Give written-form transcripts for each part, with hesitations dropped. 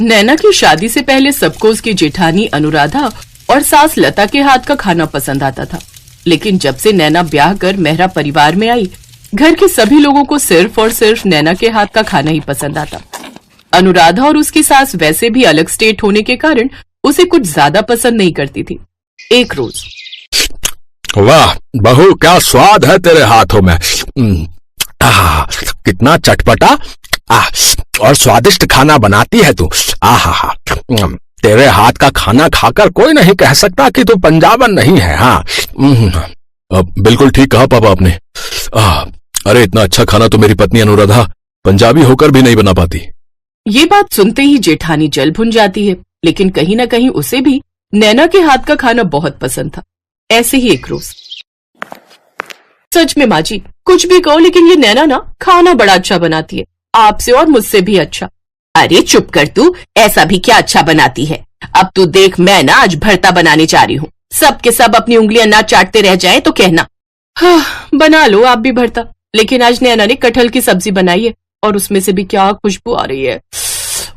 नैना की शादी से पहले सबको उसकी जेठानी अनुराधा और सास लता के हाथ का खाना पसंद आता था, लेकिन जब से नैना ब्याह कर मेहरा परिवार में आई, घर के सभी लोगों को सिर्फ और सिर्फ नैना के हाथ का खाना ही पसंद आता। अनुराधा और उसकी सास वैसे भी अलग स्टेट होने के कारण उसे कुछ ज्यादा पसंद नहीं करती थी। एक रोज, वाह बहू, क्या स्वाद है तेरे हाथों में। कितना चटपटा और स्वादिष्ट खाना बनाती है तू। आहा, तेरे हाथ का खाना खाकर कोई नहीं कह सकता कि तू पंजाबन नहीं है। हाँ, बिल्कुल ठीक कहा पापा आपने। अरे इतना अच्छा खाना तो मेरी पत्नी अनुराधा पंजाबी होकर भी नहीं बना पाती। ये बात सुनते ही जेठानी जल भुन जाती है, लेकिन कहीं न कहीं उसे भी नैना के हाथ का खाना बहुत पसंद था। ऐसे ही एक रोज, सच में माँ जी, कुछ भी कहो लेकिन ये नैना ना खाना बड़ा अच्छा बनाती है, आपसे और मुझसे भी अच्छा। अरे चुप कर तू, ऐसा भी क्या अच्छा बनाती है। अब तू देख, मैं ना आज भरता बनाने जा रही हूँ। सब के सब अपनी उंगलियां ना चाटते रह जाए तो कहना। हाँ, बना लो आप भी भरता, लेकिन आज नैना ने कटहल की सब्जी बनाई है और उसमें से भी क्या खुशबू आ रही है।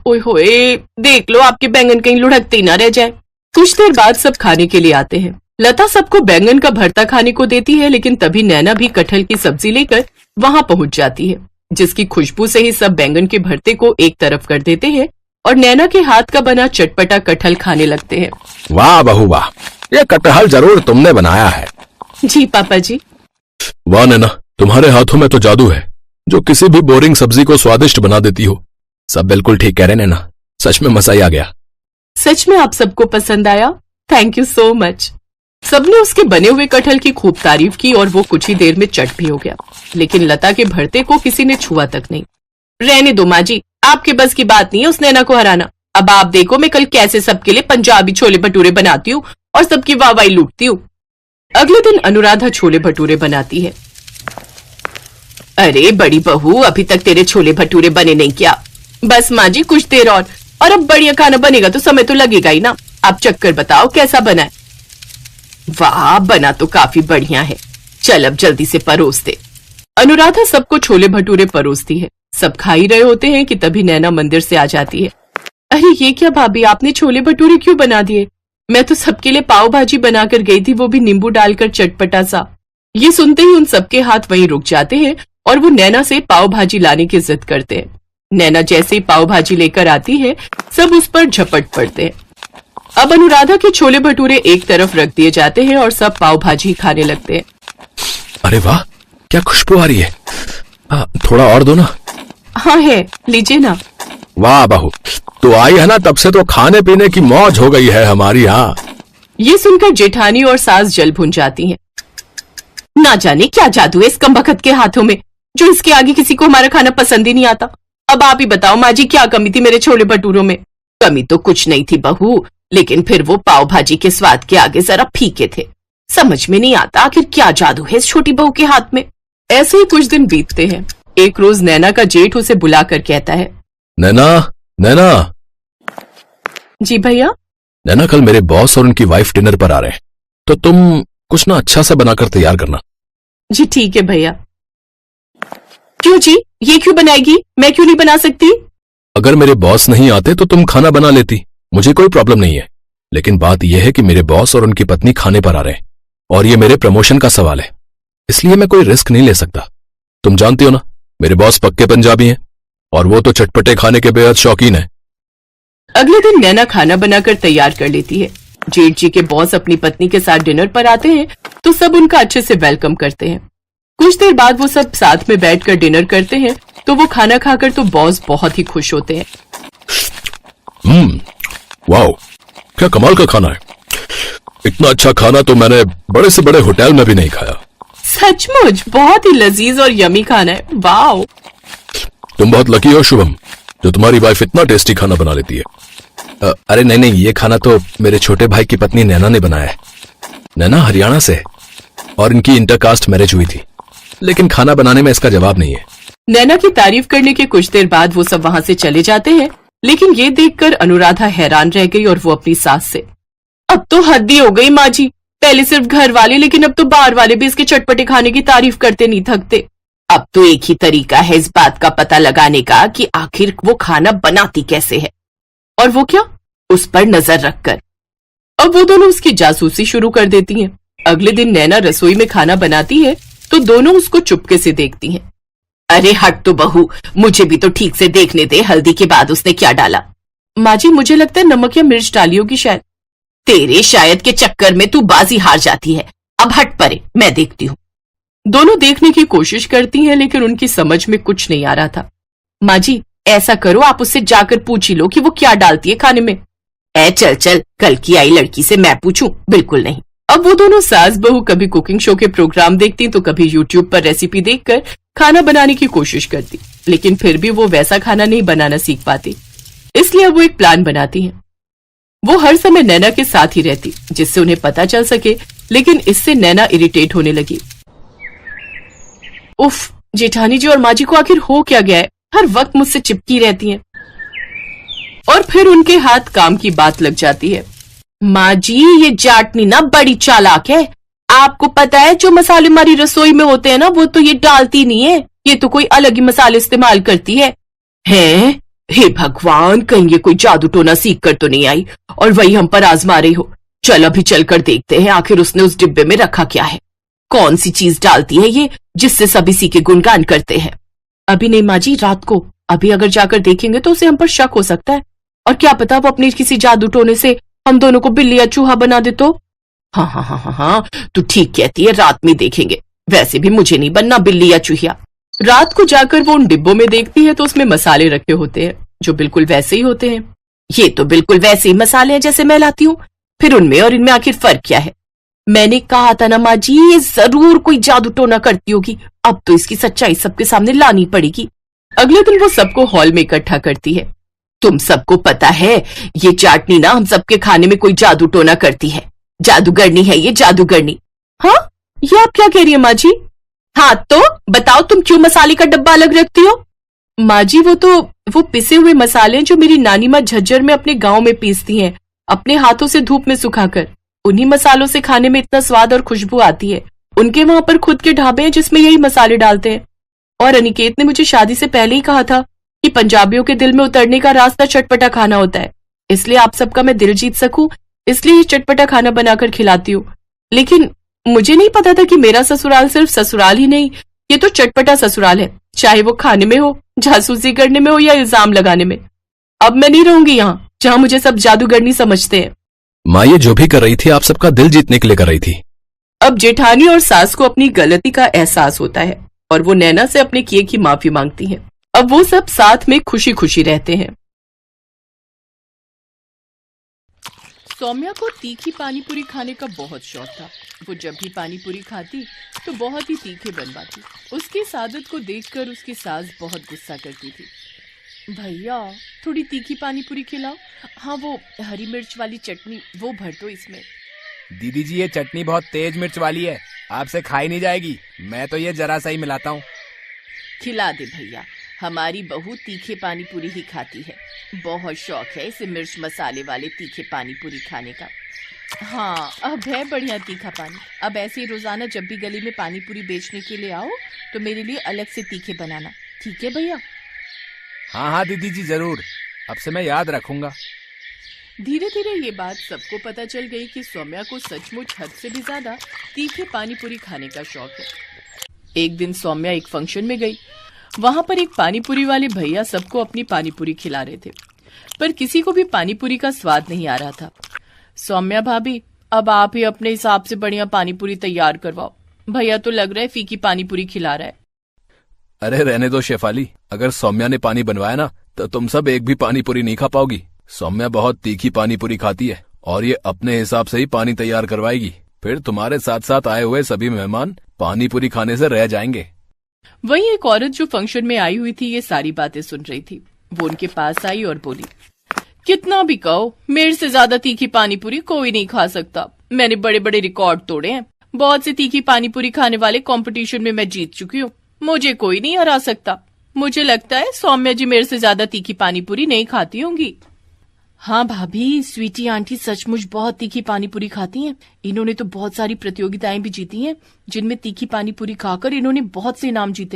ओए होए, देख लो आपके बैंगन कहीं लुढ़कते ही ना रह जाए। कुछ देर बाद सब खाने के लिए आते हैं। लता सबको बैंगन का भरता खाने को देती है, लेकिन तभी नैना भी कटहल की सब्जी लेकर वहां पहुंच जाती है, जिसकी खुशबू से ही सब बैंगन के भरते को एक तरफ कर देते हैं और नैना के हाथ का बना चटपटा कटहल खाने लगते हैं। वाह बहू वाह, ये कटहल जरूर तुमने बनाया है। जी पापा जी। वाह नैना, तुम्हारे हाथों में तो जादू है जो किसी भी बोरिंग सब्जी को स्वादिष्ट बना देती हो। सब बिल्कुल ठीक कह रहे नैना, सच में मजा ही आ गया। सच में आप सबको पसंद आया? Thank you so much. सबने उसके बने हुए कटहल की खूब तारीफ की और वो कुछ ही देर में चट भी हो गया, लेकिन लता के भरते को किसी ने छुआ तक नहीं। रहने दो माँ जी, आपके बस की बात नहीं है उस नैना को हराना। अब आप देखो मैं कल कैसे सबके लिए पंजाबी छोले भटूरे बनाती हूँ और सबकी वाहवाही लूटती हूँ। अगले दिन अनुराधा छोले भटूरे बनाती है। अरे बड़ी बहू, अभी तक तेरे छोले भटूरे बने नहीं क्या? बस माँ जी कुछ देर और अब बढ़िया खाना बनेगा तो समय तो लगेगा ही ना। आप चक्कर बताओ कैसा बना है। वाह, बना तो काफी बढ़िया है। चल अब जल्दी से परोस दे। अनुराधा सबको छोले भटूरे परोसती है। सब खा ही रहे होते हैं कि तभी नैना मंदिर से आ जाती है। अरे ये क्या भाभी, आपने छोले भटूरे क्यों बना दिए? मैं तो सबके लिए पाव भाजी बनाकर गई थी, वो भी नींबू डालकर चटपटा सा। ये सुनते ही उन सबके हाथ वहीं रुक जाते हैं और वो नैना से पाव भाजी लाने की जिद करते हैं। नैना जैसे ही पाव भाजी लेकर आती है, सब उस पर झपट पड़ते हैं। अब अनुराधा के छोले भटूरे एक तरफ रख दिए जाते हैं और सब पाव भाजी खाने लगते हैं। अरे वाह, क्या खुशबू आ रही है। थोड़ा और दो ना। हाँ है, लीजिए ना। वाह बहू, तू आई है ना तब से तो खाने पीने की मौज हो गई है हमारी। हाँ, ये सुनकर जेठानी और सास जल भुन जाती हैं। ना जाने क्या जादू है इस कमबख्त के हाथों में, जो इसके आगे किसी को हमारा खाना पसंद ही नहीं आता। अब आप ही बताओ माँ जी, क्या कमी थी मेरे छोले भटूरों में? कमी तो कुछ नहीं थी बहू, लेकिन फिर वो पाव भाजी के स्वाद के आगे जरा फीके थे। समझ में नहीं आता आखिर क्या जादू है इस छोटी बहू के हाथ में। ऐसे ही कुछ दिन बीतते हैं। एक रोज नैना का जेठ उसे बुलाकर कहता है, नैना नैना। जी भैया। नैना, कल मेरे बॉस और उनकी वाइफ डिनर पर आ रहे हैं, तो तुम कुछ ना अच्छा सा बनाकर तैयार करना। जी ठीक है भैया। क्यों जी, ये क्यों बनाएगी? मैं क्यों नहीं बना सकती? अगर मेरे बॉस नहीं आते तो तुम खाना बना लेती, मुझे कोई प्रॉब्लम नहीं है। लेकिन बात यह है कि मेरे बॉस और उनकी पत्नी खाने पर आ रहे हैं और ये मेरे प्रमोशन का सवाल है, इसलिए मैं कोई रिस्क नहीं ले सकता। तुम जानती हो ना, मेरे बॉस पक्के पंजाबी हैं और वो तो चटपटे खाने के बेहद शौकीन है। अगले दिन नैना खाना बनाकर तैयार कर लेती है। जेठ जी के बॉस अपनी पत्नी के साथ डिनर पर आते हैं तो सब उनका अच्छे से वेलकम करते हैं। कुछ देर बाद वो सब साथ में बैठकर डिनर करते हैं तो वो खाना खाकर तो बॉस बहुत ही खुश होते हैं। वाओ, क्या कमाल का खाना है। इतना अच्छा खाना तो मैंने बड़े से बड़े होटल में भी नहीं खाया। सचमुच बहुत ही लजीज और यमी खाना है। वाओ, तुम बहुत लकी हो शुभम, जो तुम्हारी वाइफ इतना टेस्टी खाना बना लेती है। अरे नहीं, ये खाना तो मेरे छोटे भाई की पत्नी नैना ने बनाया है। नैना हरियाणा से और इनकी इंटरकास्ट मैरिज हुई थी, लेकिन खाना बनाने में इसका जवाब नहीं है। नैना की तारीफ करने के कुछ देर बाद वो सब वहाँ से चले जाते हैं, लेकिन ये देखकर अनुराधा हैरान रह गई और वो अपनी सास से, अब तो हद ही हो गई माँ जी। पहले सिर्फ घर वाले, लेकिन अब तो बाहर वाले भी इसके चटपटे खाने की तारीफ करते नहीं थकते। अब तो एक ही तरीका है इस बात का पता लगाने का कि आखिर वो खाना बनाती कैसे है। और वो क्या? उस पर नजर रखकर। अब वो दोनों उसकी जासूसी शुरू कर देती हैं। अगले दिन नैना रसोई में खाना बनाती है तो दोनों उसको चुपके से देखती हैं। अरे हट तो बहू, मुझे भी तो ठीक से देखने दे, हल्दी के बाद उसने क्या डाला? माँ जी, मुझे लगता है नमक या मिर्च डाली होगी शायद। तेरे शायद के चक्कर में तू बाजी हार जाती है। अब हट परे, मैं देखती हूँ। दोनों देखने की कोशिश करती हैं लेकिन उनकी समझ में कुछ नहीं आ रहा था। माँ जी, ऐसा करो, आप उससे जाकर पूछ ही लो कि वो क्या डालती है खाने में। चल चल, कल की आई लड़की से मैं पूछूं? बिल्कुल नहीं। अब वो दोनों सास बहू कभी कुकिंग शो के प्रोग्राम देखती तो कभी यूट्यूब पर रेसिपी देखकर खाना बनाने की कोशिश करती, लेकिन फिर भी वो वैसा खाना नहीं बनाना सीख पाती। इसलिए अब वो एक प्लान बनाती हैं। वो हर समय नैना के साथ ही रहती जिससे उन्हें पता चल सके, लेकिन इससे नैना इरिटेट होने लगी। उफ, जेठानी जी और माँ जी को आखिर हो क्या गया है? हर वक्त मुझसे चिपकी रहती हैं। और फिर उनके हाथ काम की बात लग जाती है। माँ जी, ये जाटनी ना बड़ी चालाक है। आपको पता है जो मसाले हमारी रसोई में होते हैं ना, वो तो ये डालती नहीं है, ये तो कोई अलग ही मसाले इस्तेमाल करती है। हैं? हे भगवान, कहीं ये कोई जादू टोना सीख कर तो नहीं आई और वही हम पर आजमा रही हो। चल अभी चलकर देखते हैं आखिर उसने उस डिब्बे में रखा क्या है। कौन सी चीज डालती है ये जिससे सब इसी के गुणगान करते हैं। अभी नहीं माँ जी, रात को। अभी अगर जाकर देखेंगे तो उसे हम पर शक हो सकता है, और क्या पता वो अपने किसी जादू टोने से हम दोनों को बिल्ली या चूहा बना दे तो। हाँ हाँ हाँ हाँ हाँ, तू ठीक कहती है, रात में देखेंगे। वैसे भी मुझे नहीं बनना बिल्ली या चूहिया। रात को जाकर वो उन डिब्बों में देखती है तो उसमें मसाले रखे होते हैं जो बिल्कुल वैसे ही होते हैं। ये तो बिल्कुल वैसे ही मसाले हैं जैसे मैं लाती हूँ, फिर उनमें और इनमें आखिर फर्क क्या है? मैंने कहा था ना माँ जी, ये जरूर कोई जादू टोना करती होगी। अब तो इसकी सच्चाई सबके सामने लानी पड़ेगी। अगले दिन वो सबको हॉल में इकट्ठा करती है। तुम सबको पता है ये चाटनी ना हम सबके खाने में कोई जादू टोना करती है। जादूगरनी है ये, जादूगरनी। हाँ, ये आप क्या कह रही है माँ जी? हाँ तो बताओ, तुम क्यों मसाले का डब्बा अलग रखती हो? माँ जी, वो पिसे हुए मसाले जो मेरी नानी माँ झज्जर में अपने गांव में पीसती हैं, अपने हाथों से धूप में सुखाकर। उन्हीं मसालों से खाने में इतना स्वाद और खुशबू आती है। उनके वहां पर खुद के ढाबे हैं जिसमें यही मसाले डालते हैं। और अनिकेत ने मुझे शादी से पहले ही कहा था कि पंजाबियों के दिल में उतरने का रास्ता चटपटा खाना होता है। इसलिए आप सबका मैं दिल जीत सकूं, इसलिए ये चटपटा खाना बनाकर खिलाती हूँ। लेकिन मुझे नहीं पता था कि मेरा ससुराल सिर्फ ससुराल ही नहीं, ये तो चटपटा ससुराल है, चाहे वो खाने में हो, जासूसी करने में हो या इल्जाम लगाने में। अब मैं नहीं रहूंगी यहाँ जहाँ मुझे सब जादूगरनी समझते हैं। माँ ये जो भी कर रही थी आप सबका दिल जीतने के लिए कर रही थी। अब जेठानी और सास को अपनी गलती का एहसास होता है और वो नैना से अपने किए की माफी मांगती हैं। अब वो सब साथ में खुशी खुशी रहते हैं। सौम्या को तीखी पानीपुरी खाने का बहुत शौक था। वो जब भी पानीपुरी खाती तो बहुत ही तीखे बनवाती। उसकी इस आदत को देखकर उसकी सास बहुत गुस्सा करती थी। भैया, थोड़ी तीखी पानीपुरी खिलाओ। हाँ, वो हरी मिर्च वाली चटनी वो भर दो इसमें। दीदी जी, ये चटनी बहुत तेज मिर्च वाली है, आपसे खाई नहीं जाएगी। मैं तो ये जरा सा ही मिलाता हूँ। खिला दे भैया, हमारी बहू तीखे पानीपुरी ही खाती है। बहुत शौक है इसे मिर्च मसाले वाले तीखे पानीपुरी खाने का। हाँ, अब है बढ़िया तीखा पानी। अब ऐसे ही रोजाना जब भी गली में पानीपुरी बेचने के लिए आओ तो मेरे लिए अलग से तीखे बनाना, ठीक है भैया? हाँ हाँ दीदी जी, जरूर, अब से मैं याद रखूंगा। धीरे धीरे ये बात सबको पता चल गई कि सौम्या को सचमुच हद से भी ज्यादा तीखे पानीपुरी खाने का शौक है। एक दिन सौम्या एक फंक्शन में गई। वहां पर एक पानीपुरी वाले भैया सबको अपनी पानीपुरी खिला रहे थे, पर किसी को भी पानीपुरी का स्वाद नहीं आ रहा था। सौम्या भाभी, अब आप ही अपने हिसाब से बढ़िया पानीपुरी तैयार करवाओ। भैया तो लग रहा है फीकी पानीपुरी खिला रहा है। अरे रहने दो शेफाली, अगर सौम्या ने पानी बनवाया ना तो तुम सब एक भी पानीपुरी नहीं खा पाओगी। सौम्या बहुत तीखी पानीपुरी खाती है और ये अपने हिसाब से ही पानी तैयार करवाएगी। फिर तुम्हारे साथ साथ आए हुए सभी मेहमान पानीपुरी खाने से रह जाएंगे। वहीं एक औरत जो फंक्शन में आई हुई थी ये सारी बातें सुन रही थी। वो उनके पास आई और बोली, कितना भी कहो, मेरे से ज्यादा तीखी पानीपुरी कोई नहीं खा सकता। मैंने बड़े बड़े रिकॉर्ड तोड़े हैं। बहुत से तीखी पानीपुरी खाने वाले कंपटीशन में मैं जीत चुकी हूँ। मुझे कोई नहीं हरा सकता। मुझे लगता है सौम्या जी मेरे से ज्यादा तीखी पानीपुरी नहीं खाती होंगी। हाँ भाभी, स्वीटी आंटी सचमुच बहुत तीखी पानीपुरी खाती हैं। इन्होंने तो बहुत सारी प्रतियोगिताएं भी जीती हैं जिनमें तीखी पानीपुरी खाकर इन्होंने बहुत से इनाम जीते।